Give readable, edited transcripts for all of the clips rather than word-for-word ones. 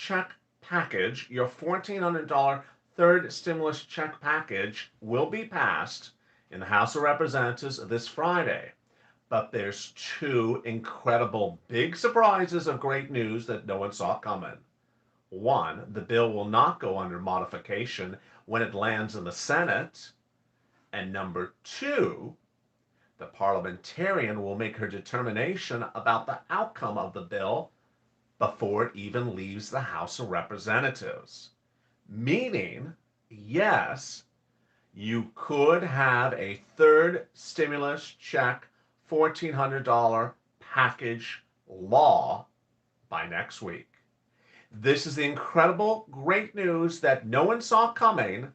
check package, your $1,400 third stimulus check package, will be passed in the House of Representatives this Friday. But there's two incredible big surprises of great news that no one saw coming. One, the bill will not go under modification when it lands in the Senate. And number two, the parliamentarian will make her determination about the outcome of the bill before it even leaves the House of Representatives. Meaning, yes, you could have a third stimulus check $1,400 package law by next week. This is the incredible, great news that no one saw coming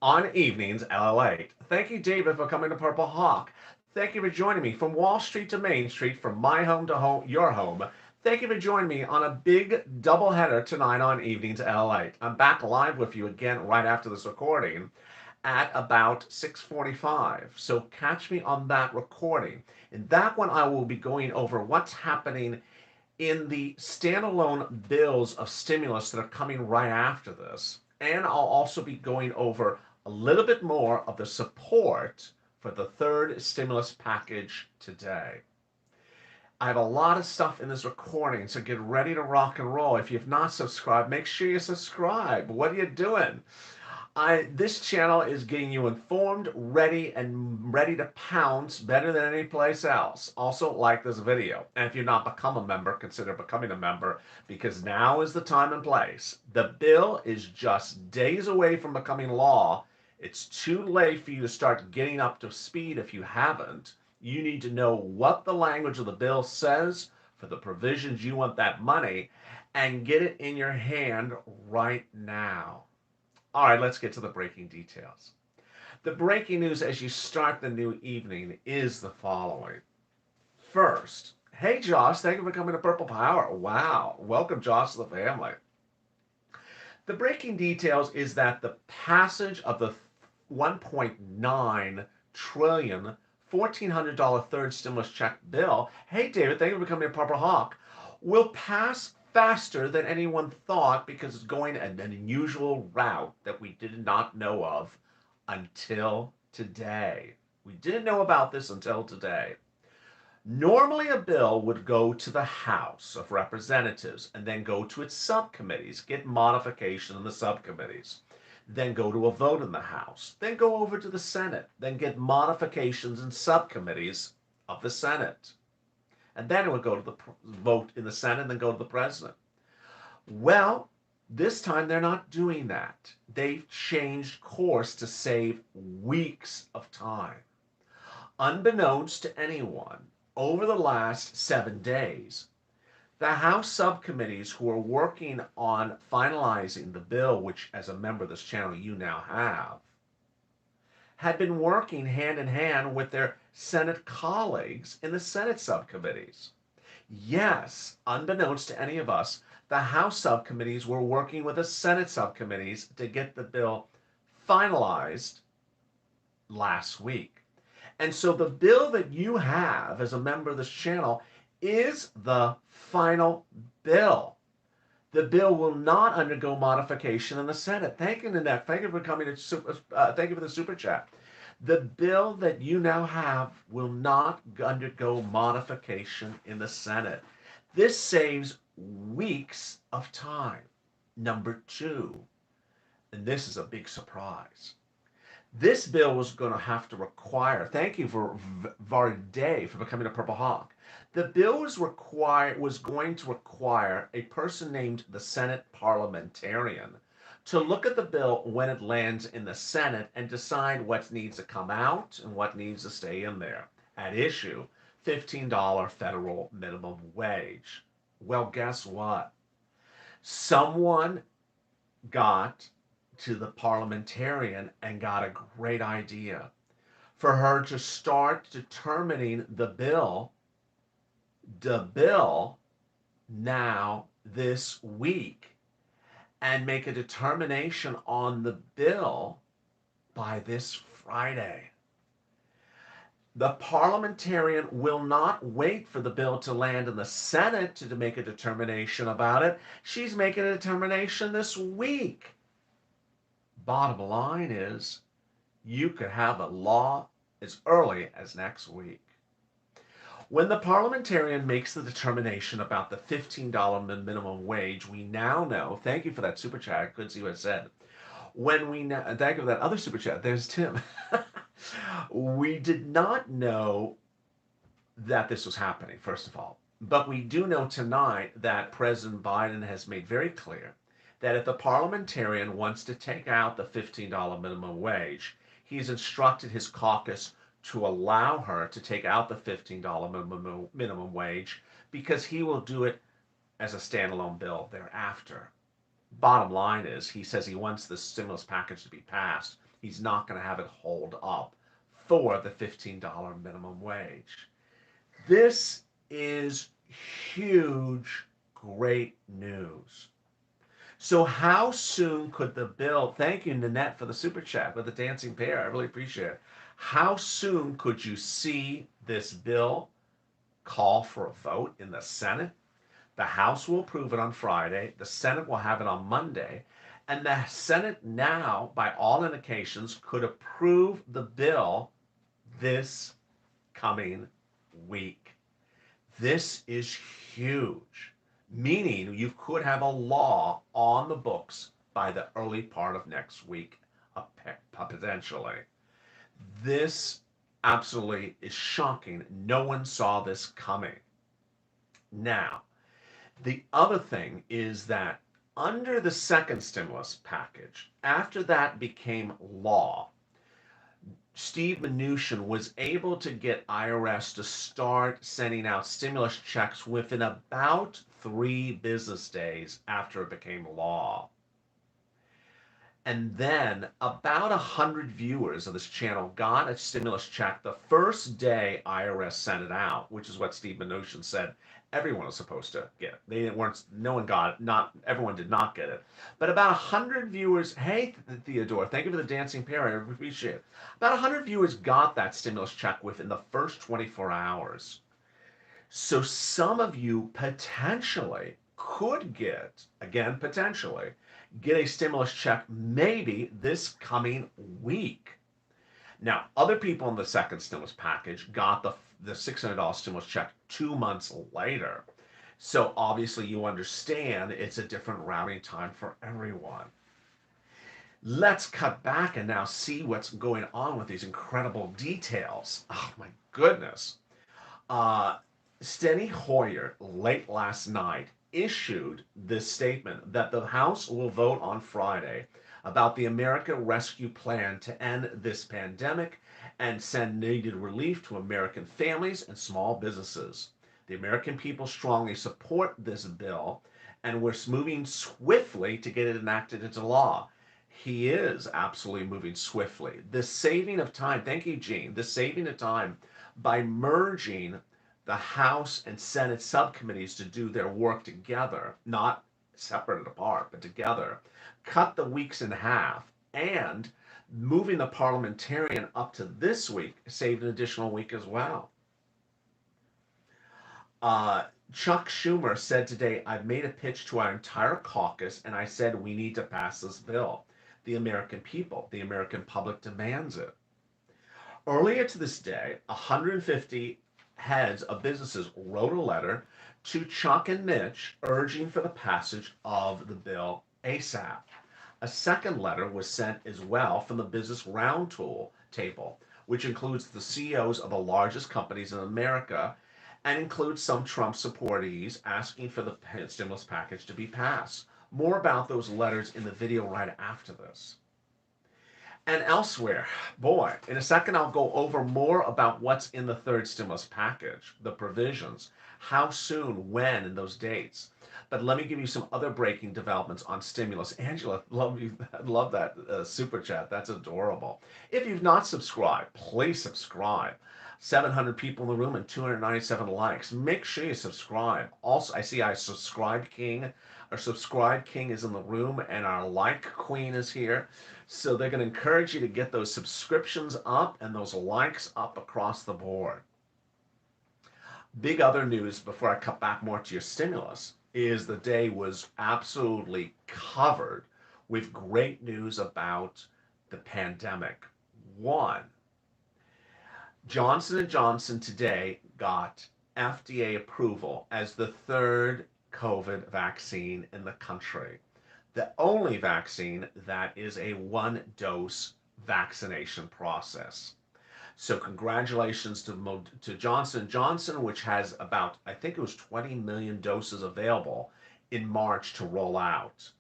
on Evenings LALate. Thank you, David, for coming to Purple Hawk. Thank you for joining me from Wall Street to Main Street, from my home to home, your home. Thank you for joining me on a big doubleheader tonight on Evenings LALate. I'm back live with you again right after this recording at about 6:45. So catch me on that recording. In that one, I will be going over what's happening in the standalone bills of stimulus that are coming right after this. And I'll also be going over a little bit more of the support for the third stimulus package today. I have a lot of stuff in this recording, so get ready to rock and roll. If you've not subscribed, make sure you subscribe. What are you doing? This channel is getting you informed, ready to pounce better than any place else. Also, like this video. And if you've not become a member, consider becoming a member, because now is the time and place. The bill is just days away from becoming law. It's too late for you to start getting up to speed if you haven't. You need to know what the language of the bill says for the provisions you want that money, and get it in your hand right now. All right, let's get to the breaking details. The breaking news as you start the new evening is the following. First, hey Josh, thank you for coming to Purple Power. Wow, welcome Josh to the family. The breaking details is that the passage of the 1.9 trillion $1,400 third stimulus check bill, hey David, thank you for coming to Purple Hawk, will pass faster than anyone thought because it's going an unusual route that we did not know of until today. We didn't know about this until today. Normally, a bill would go to the House of Representatives and then go to its subcommittees, get modification in the subcommittees, then go to a vote in the House, then go over to the Senate, then get modifications in subcommittees of the Senate. And then it would go to the vote in the Senate and then go to the president. Well, this time they're not doing that. They've changed course to save weeks of time. Unbeknownst to anyone, over the last 7 days, the House subcommittees who are working on finalizing the bill, which as a member of this channel you now have, had been working hand in hand with their Senate colleagues in the Senate subcommittees. Yes, unbeknownst to any of us, the House subcommittees were working with the Senate subcommittees to get the bill finalized last week. And so the bill that you have as a member of this channel is the final bill. The bill will not undergo modification in the Senate. Thank you, Nanette. Thank you for coming to thank you for the super chat. The bill that you now have will not undergo modification in the Senate. This saves weeks of time. Number two, and this is a big surprise. This bill was going to have to require, thank you for Varday for becoming a Purple Hawk. The bill was going to require a person named the Senate parliamentarian to look at the bill when it lands in the Senate and decide what needs to come out and what needs to stay in there. At issue, $15 federal minimum wage. Well, guess what? Someone got to the parliamentarian and got a great idea for her to start determining the bill now this week and make a determination on the bill by this Friday. The parliamentarian will not wait for the bill to land in the Senate to make a determination about it. She's making a determination this week. Bottom line is, you could have a law as early as next week. When the parliamentarian makes the determination about the $15 minimum wage, we now know, thank you for that super chat, I couldn't see what it said. When we now, thank you for that other super chat, there's Tim. We did not know that this was happening, first of all. But we do know tonight that President Biden has made very clear that if the parliamentarian wants to take out the $15 minimum wage, he's instructed his caucus to allow her to take out the $15 minimum wage because he will do it as a standalone bill thereafter. Bottom line is, he says he wants the stimulus package to be passed. He's not going to have it hold up for the $15 minimum wage. This is huge, great news. So how soon could the bill, thank you Nanette for the super chat with the dancing pear, I really appreciate it. How soon could you see this bill call for a vote in the Senate? The House will approve it on Friday, the Senate will have it on Monday, and the Senate now, by all indications, could approve the bill this coming week. This is huge, meaning you could have a law on the books by the early part of next week, potentially. This absolutely is shocking. No one saw this coming. Now, the other thing is that under the second stimulus package, after that became law, Steve Mnuchin was able to get IRS to start sending out stimulus checks within about 3 business days after it became law. And then about 100 viewers of this channel got a stimulus check the first day IRS sent it out, which is what Steve Mnuchin said everyone was supposed to get. No one got it. Not everyone did not get it. But about 100 viewers, hey Theodore, thank you for the dancing pair, I appreciate it. About 100 viewers got that stimulus check within the first 24 hours. So some of you potentially could get, again, potentially, get a stimulus check maybe this coming week. Now, other people in the second stimulus package got the $600 stimulus check 2 months later. So obviously you understand it's a different routing time for everyone. Let's cut back and now see what's going on with these incredible details. Oh my goodness. Steny Hoyer, late last night, issued this statement that the House will vote on Friday about the American Rescue Plan to end this pandemic and send needed relief to American families and small businesses. The American people strongly support this bill, and we're moving swiftly to get it enacted into law. He is absolutely moving swiftly. The saving of time, thank you, Gene, the saving of time by merging the House and Senate subcommittees to do their work together, not separate and apart, but together, cut the weeks in half, and moving the parliamentarian up to this week saved an additional week as well. Chuck Schumer said today, I've made a pitch to our entire caucus, and I said we need to pass this bill. The American people, the American public demands it. Earlier to this day, 150 heads of businesses wrote a letter to Chuck and Mitch urging for the passage of the bill ASAP. A second letter was sent as well from the Business Roundtable, which includes the CEOs of the largest companies in America and includes some Trump supportees asking for the stimulus package to be passed. More about those letters in the video right after this. And elsewhere, boy, in a second I'll go over more about what's in the third stimulus package, the provisions, how soon, when, and those dates. But let me give you some other breaking developments on stimulus. Angela, love that super chat. That's adorable. If you've not subscribed, please subscribe. 700 people in the room and 297 likes. Make sure you subscribe. Also, I see our subscribe king. Our subscribe king is in the room and our like queen is here. So they're going to encourage you to get those subscriptions up and those likes up across the board. Big other news before I cut back more to your stimulus is the day was absolutely covered with great news about the pandemic. One, Johnson & Johnson today got FDA approval as the third COVID vaccine in the country. The only vaccine that is a one-dose vaccination process. So congratulations to Johnson & Johnson, which has about, I think it was 20 million doses available in March to roll out.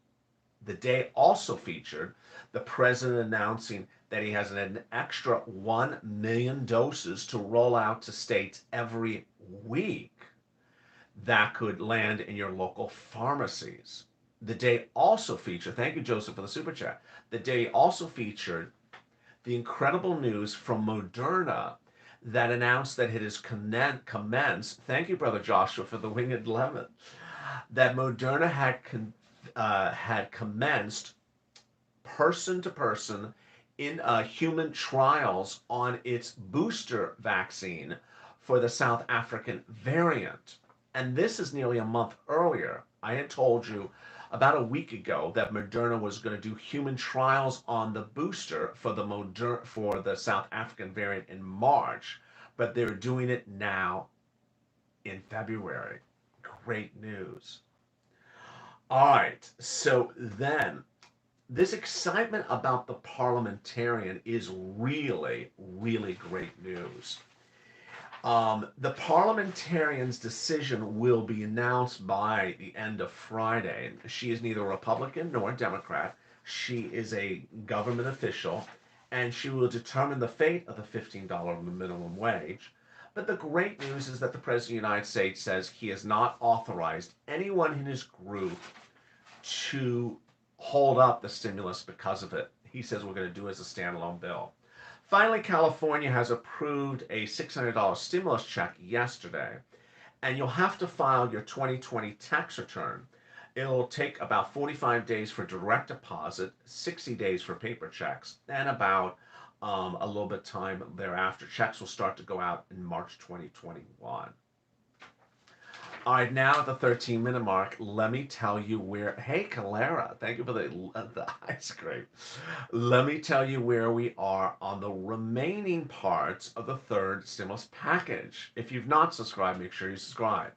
The day also featured the president announcing that he has an extra 1 million doses to roll out to states every week that could land in your local pharmacies. The day also featured, thank you, Joseph, for the super chat. The day also featured the incredible news from Moderna that announced that it has commenced, thank you, Brother Joshua, for the winged lemon, that Moderna had commenced person-to-person in human trials on its booster vaccine for the South African variant. And this is nearly a month earlier. I had told you about a week ago that Moderna was going to do human trials on the booster for the South African variant in March, but they're doing it now in February. Great news. All right, so then this excitement about the parliamentarian is really, really great news. The parliamentarian's decision will be announced by the end of Friday. She is neither a Republican nor a Democrat. She is a government official, and she will determine the fate of the $15 minimum wage. But the great news is that the President of the United States says he has not authorized anyone in his group to hold up the stimulus because of it. He says we're going to do it as a standalone bill. Finally, California has approved a $600 stimulus check yesterday, and you'll have to file your 2020 tax return. It'll take about 45 days for direct deposit, 60 days for paper checks, and about a little bit time thereafter. Checks will start to go out in March 2021. All right, now at the 13-minute mark, let me tell you where. Hey, Calera, thank you for the ice cream. Let me tell you where we are on the remaining parts of the third stimulus package. If you've not subscribed, make sure you subscribe.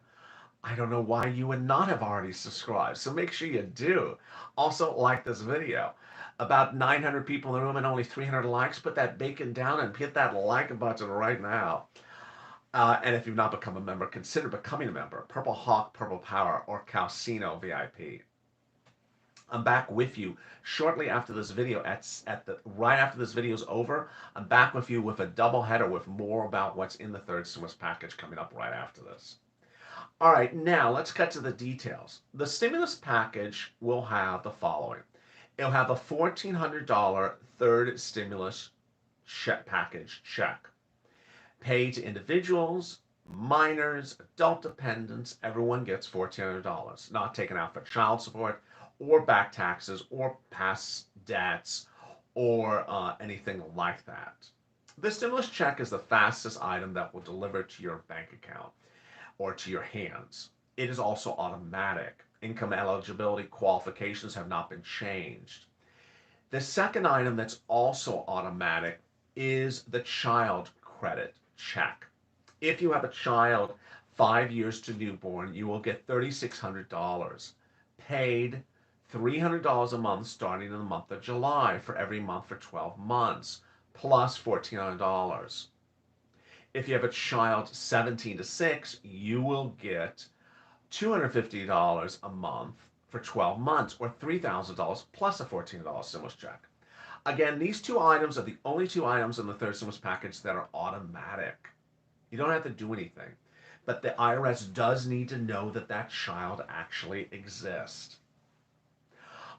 I don't know why you would not have already subscribed, so make sure you do. Also, like this video. About 900 people in the room and only 300 likes. Put that bacon down and hit that like button right now. And if you've not become a member, consider becoming a member. Purple Hawk, Purple Power, or Calcino VIP. I'm back with you shortly after this video. Right after this video is over, I'm back with you with a double header with more about what's in the third stimulus package coming up right after this. All right, now let's cut to the details. The stimulus package will have the following. It'll have a $1,400 third stimulus package check. Paid to individuals, minors, adult dependents, everyone gets $1,400, not taken out for child support or back taxes or past debts or anything like that. The stimulus check is the fastest item that will deliver to your bank account or to your hands. It is also automatic. Income eligibility qualifications have not been changed. The second item that's also automatic is the child credit check. If you have a child 5 years to newborn, you will get $3,600 paid $300 a month starting in the month of July for every month for 12 months, plus $1,400. If you have a child 17 to 6, you will get $250 a month for 12 months, or $3,000 plus a $1,400 stimulus check. Again, these two items are the only two items in the third stimulus package that are automatic. You don't have to do anything. But the IRS does need to know that that child actually exists.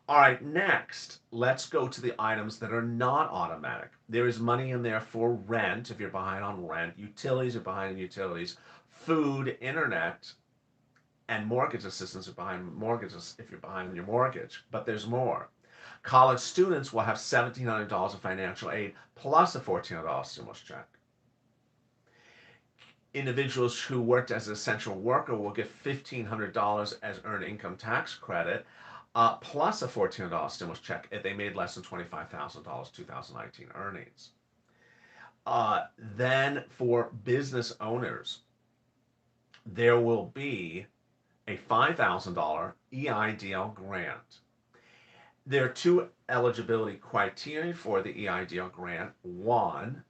All right, next, let's go to the items that are not automatic. There is money in there for rent if you're behind on rent, utilities if you're behind on utilities, food, internet, and mortgage assistance if you're behind mortgages if you're behind on your mortgage. But there's more. College students will have $1,700 of financial aid plus a $1,400 stimulus check. Individuals who worked as an essential worker will get $1,500 as earned income tax credit, plus a $1,400 stimulus check if they made less than $25,000 2019 earnings. Then for business owners, there will be a $5,000 EIDL grant. There are two eligibility criteria for the EIDL grant. One,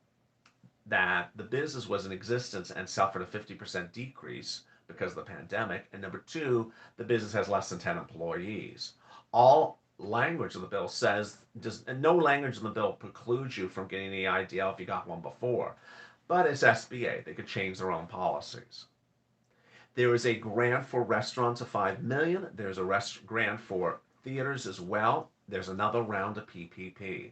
that the business was in existence and suffered a 50% decrease because of the pandemic. And number two, the business has less than 10 employees. All language of the bill says, and no language in the bill precludes you from getting the EIDL if you got one before. But it's SBA, they could change their own policies. There is a grant for restaurants of $5 million. There's a grant for theaters as well. There's another round of PPP.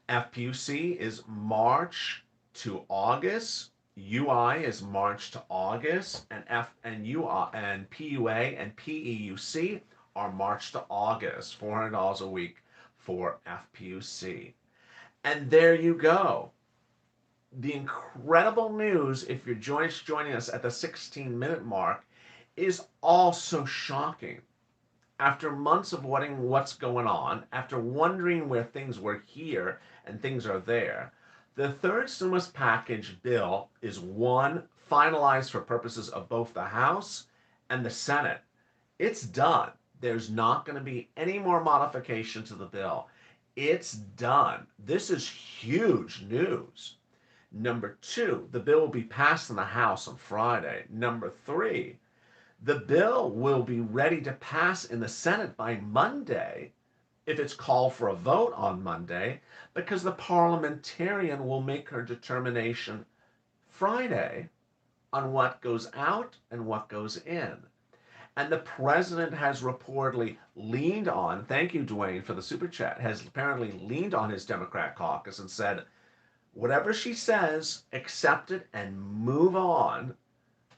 FPUC is March to August. UI is March to August, and UI and PUA and PEUC are March to August. $400 a week for FPUC. And there you go. The incredible news, if you're joining us at the 16-minute mark, is also shocking. After months of what's going on, after wondering where things were here and things are there, the third stimulus package bill is finalized for purposes of both the House and the Senate. It's done. There's not going to be any more modification to the bill. It's done. This is huge news. Number two, the bill will be passed in the House on Friday. Number three, the bill will be ready to pass in the Senate by Monday, if it's called for a vote on Monday, because the parliamentarian will make her determination Friday on what goes out and what goes in. And the president has reportedly leaned on, thank you, Dwayne, for the super chat, has apparently leaned on his Democrat caucus and said, whatever she says, accept it and move on,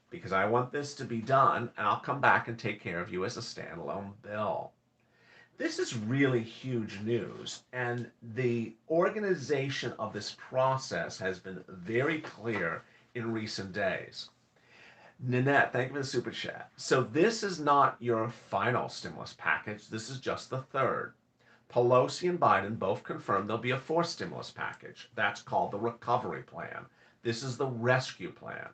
because I want this to be done, and I'll come back and take care of you as a standalone bill. This is really huge news, and the organization of this process has been very clear in recent days. Nanette, thank you for the super chat. So this is not your final stimulus package. This is just the third. Pelosi and Biden both confirmed there'll be a fourth stimulus package. That's called the recovery plan. This is the rescue plan.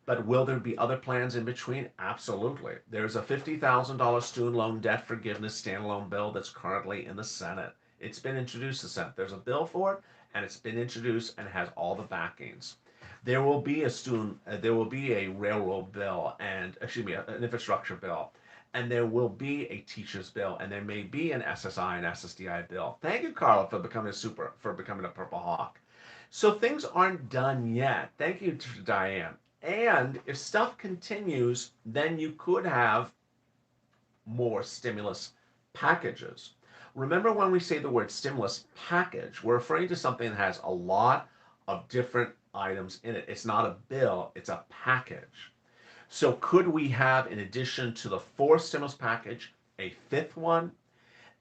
But will there be other plans in between? Absolutely. There's a $50,000 student loan debt forgiveness standalone bill that's currently in the Senate. It's been introduced to the Senate. There's a bill for it, and it's been introduced and has all the backings. There will be a railroad bill and, an infrastructure bill, and there will be a teacher's bill, and there may be an SSI and SSDI bill. Thank you, Carla, for becoming a Purple Hawk. So things aren't done yet. Thank you to Diane. And if stuff continues, then you could have more stimulus packages. Remember, when we say the word stimulus package, we're referring to something that has a lot of different items in it. It's not a bill, it's a package. So could we have, in addition to the fourth stimulus package, a fifth one?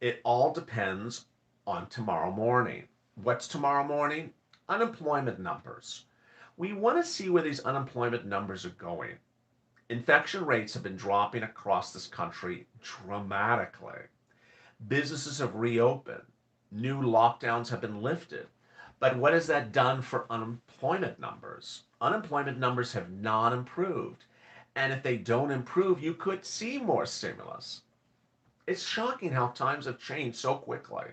It all depends on tomorrow morning. What's tomorrow morning? Unemployment numbers. We want to see where these unemployment numbers are going. Infection rates have been dropping across this country dramatically. Businesses have reopened. New lockdowns have been lifted. But what has that done for unemployment numbers? Unemployment numbers have not improved. And if they don't improve, you could see more stimulus. It's shocking how times have changed so quickly.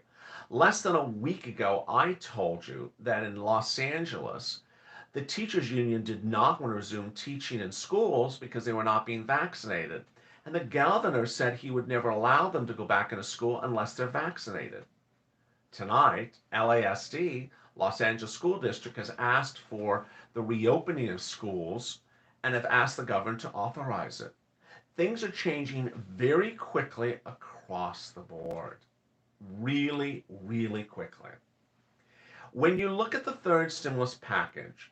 Less than a week ago, I told you that in Los Angeles, the teachers union did not want to resume teaching in schools because they were not being vaccinated. And the governor said he would never allow them to go back into school unless they're vaccinated. Tonight, LASD, Los Angeles School District, has asked for the reopening of schools and have asked the governor to authorize it. Things are changing very quickly across the board really, really quickly. When you look at the third stimulus package,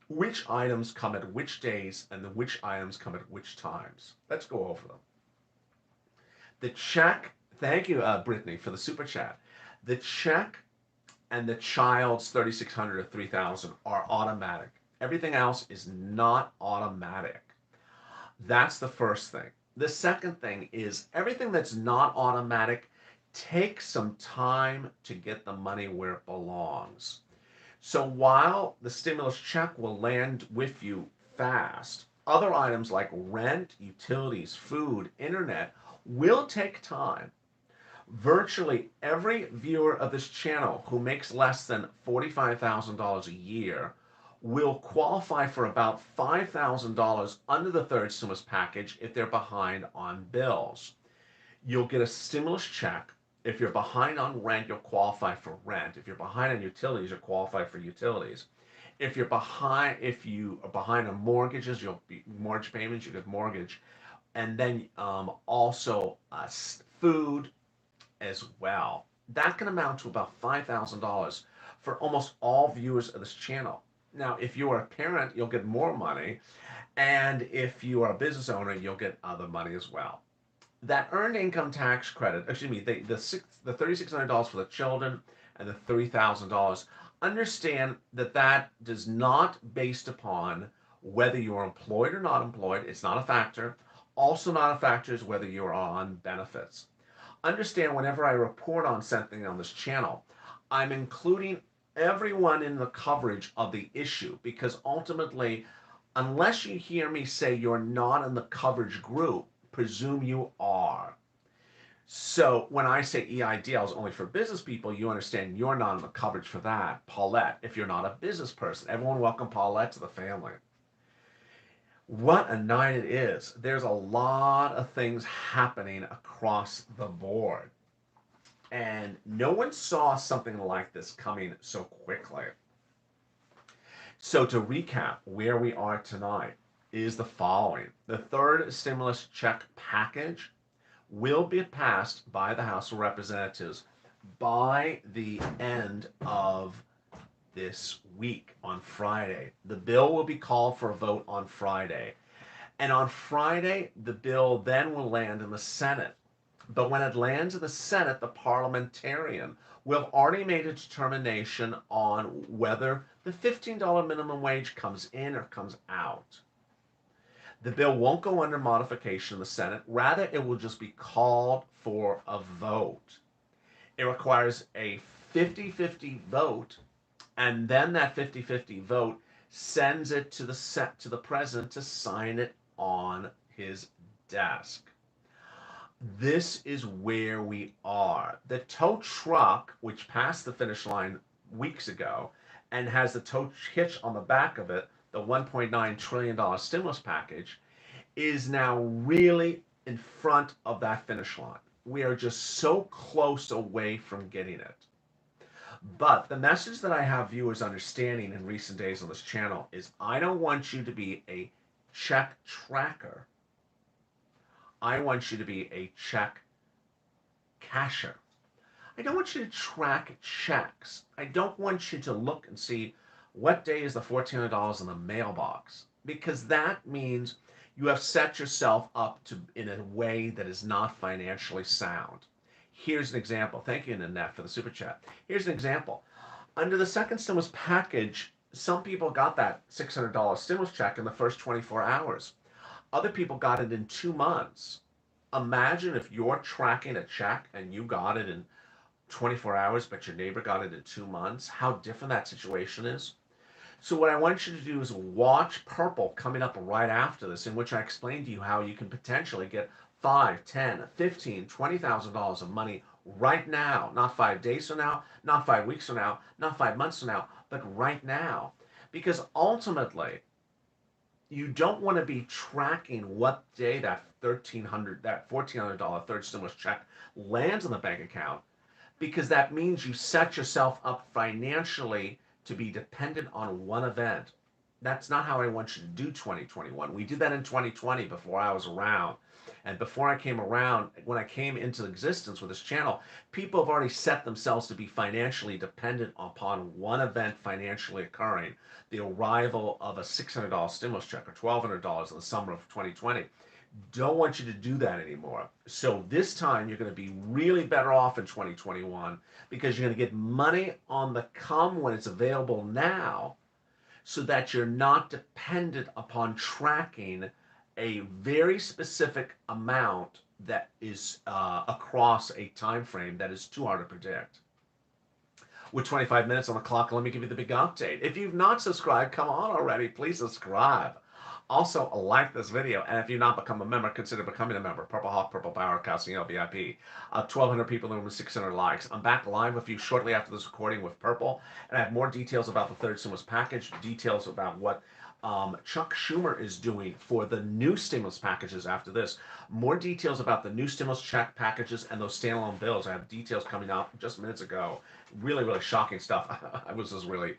which items come at which days and which items come at which times? Let's go over them. The check, thank you, Brittany, for the super chat. The check and the child's 3,600 or 3,000 are automatic. Everything else is not automatic. That's the first thing. The second thing is everything that's not automatic takes some time to get the money where it belongs. So while the stimulus check will land with you fast, other items like rent, utilities, food, internet will take time. Virtually every viewer of this channel who makes less than $45,000 a year will qualify for about $5,000 under the third stimulus package if they're behind on bills. You'll get a stimulus check. If you're behind on rent, you'll qualify for rent. If you're behind on utilities, you'll qualify for utilities. If you are behind on mortgages, you'll be mortgage payments, you get mortgage, and then also food as well. That can amount to about $5,000 for almost all viewers of this channel. Now, if you are a parent, you'll get more money, and if you are a business owner, you'll get other money as well. That earned income tax credit, excuse me, the $3,600 for the children and the $3,000, understand that that does not based upon whether you are employed or not employed. It's not a factor. Also not a factor is whether you are on benefits. Understand whenever I report on something on this channel, I'm including everyone in the coverage of the issue, because ultimately, unless you hear me say you're not in the coverage group, presume you are. So when I say EIDL is only for business people, you understand you're not in the coverage for that. Paulette, if you're not a business person. Everyone welcome Paulette to the family. What a night it is. There's a lot of things happening across the board. And no one saw something like this coming so quickly. So to recap, where we are tonight is the following. The third stimulus check package will be passed by the House of Representatives by the end of this week on Friday. The bill will be called for a vote on Friday. And on Friday, the bill then will land in the Senate. But when it lands in the Senate, the parliamentarian will have already made a determination on whether the $15 minimum wage comes in or comes out. The bill won't go under modification in the Senate. Rather, it will just be called for a vote. It requires a 50-50 vote, and then that 50-50 vote sends it to the president to sign it on his desk. This is where we are. The tow truck, which passed the finish line weeks ago and has the tow hitch on the back of it, the $1.9 trillion stimulus package, is now really in front of that finish line. We are just so close away from getting it. But the message that I have viewers understanding in recent days on this channel is I don't want you to be a check tracker. I want you to be a check casher. I don't want you to track checks. I don't want you to look and see what day is the $1,400 in the mailbox, because that means you have set yourself up in a way that is not financially sound. Here's an example. Thank you, Nanette, for the super chat. Here's an example. Under the second stimulus package, some people got that $600 stimulus check in the first 24 hours. Other people got it in 2 months. Imagine if you're tracking a check and you got it in 24 hours, but your neighbor got it in 2 months, how different that situation is. So what I want you to do is watch Purple coming up right after this, in which I explain to you how you can potentially get $5, $10, $15, $20,000 of money right now, not 5 days from now, not 5 weeks from now, not 5 months from now, but right now. Because ultimately, you don't want to be tracking what day that $1,400 third stimulus check lands in the bank account, because that means you set yourself up financially to be dependent on one event. That's not how I want you to do 2021. We did that in 2020 before I was around. And before I came around, when I came into existence with this channel, people have already set themselves to be financially dependent upon one event financially occurring, the arrival of a $600 stimulus check or $1,200 in the summer of 2020. Don't want you to do that anymore. So this time you're going to be really better off in 2021 because you're going to get money on the come when it's available now, so that you're not dependent upon tracking a very specific amount that is across a time frame that is too hard to predict. With 25 minutes on the clock, let me give you the big update. If you've not subscribed, come on already, please subscribe. Also, like this video, and if you've not become a member, consider becoming a member. Purple Hawk, Purple Power, Casino VIP. 1,200 people in the room with 600 likes. I'm back live with you shortly after this recording with Purple, and I have more details about the third stimulus package, details about what Chuck Schumer is doing for the new stimulus packages after this. More details about the new stimulus check packages and those standalone bills. I have details coming out just minutes ago. Really, really shocking stuff. I was just really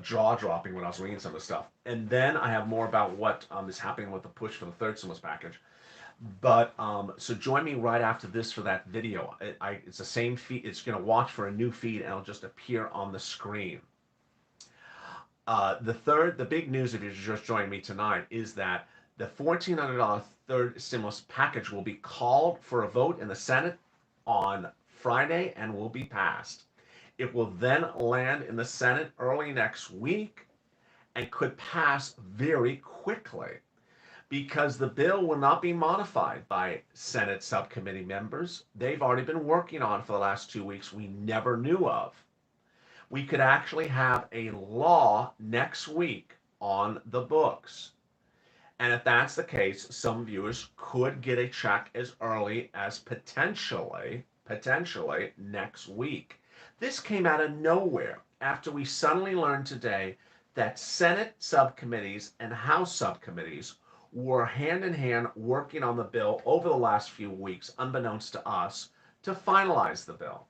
jaw dropping when I was reading some of the stuff. And then I have more about what is happening with the push for the third stimulus package. But so join me right after this for that video. It's the same feed. It's going to watch for a new feed and it'll just appear on the screen. The big news, if you're just joining me tonight, is that the $1,400 third stimulus package will be called for a vote in the Senate on Friday and will be passed. It will then land in the Senate early next week and could pass very quickly because the bill will not be modified by Senate subcommittee members. They've already been working on it for the last 2 weeks we never knew of. We could actually have a law next week on the books. And if that's the case, some viewers could get a check as early as potentially next week. This came out of nowhere after we suddenly learned today that Senate subcommittees and House subcommittees were hand in hand working on the bill over the last few weeks, unbeknownst to us, to finalize the bill.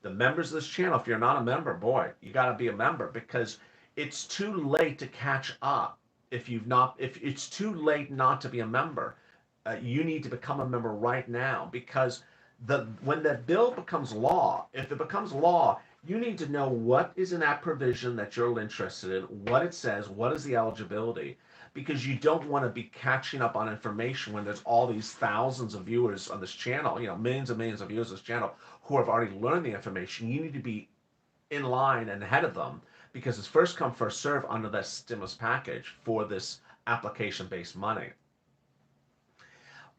The members of this channel, if you're not a member, boy, you got to be a member because it's too late to catch up. If it's too late not to be a member, you need to become a member right now because when that bill becomes law, if it becomes law, you need to know what is in that provision that you're interested in, what it says, what is the eligibility, because you don't want to be catching up on information when there's all these thousands of viewers on this channel, millions and millions of viewers on this channel who have already learned the information. You need to be in line and ahead of them because it's first come, first serve under that stimulus package for this application-based money.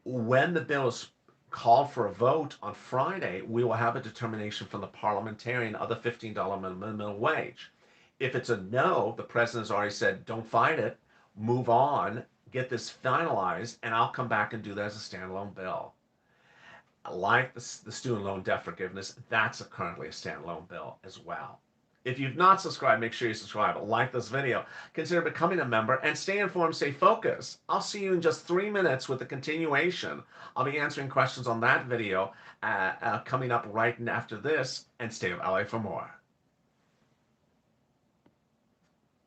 When the bill is called for a vote on Friday, we will have a determination from the parliamentarian of the $15 minimum wage. If it's a no, the president has already said, don't fight it, move on, get this finalized, and I'll come back and do that as a standalone bill. Like the student loan debt forgiveness, that's currently a standalone bill as well. If you've not subscribed, make sure you subscribe. Like this video, consider becoming a member, and stay informed, stay focused. I'll see you in just 3 minutes with the continuation. I'll be answering questions on that video coming up right after this, and stay with LA for more.